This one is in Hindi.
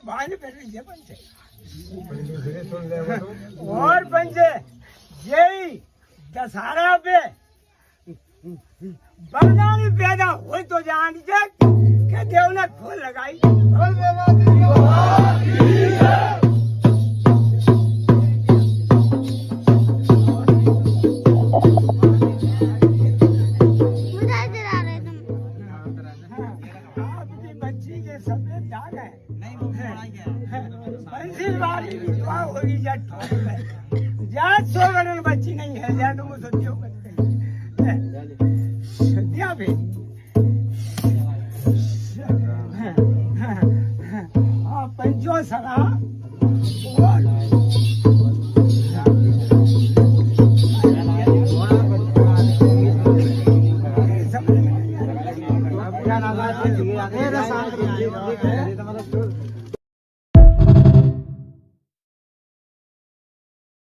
बांध पे ये पंचे और पंचे यही दशहरा पे बरनानी पैदा हो तो जान के देव ने फूल लगाई आपकी बच्ची के सफेद दाग है बंसीवाली विधवा होगी जात सोगन बच्ची नहीं है जा तुम सत्यो दिया भी पंचो सगा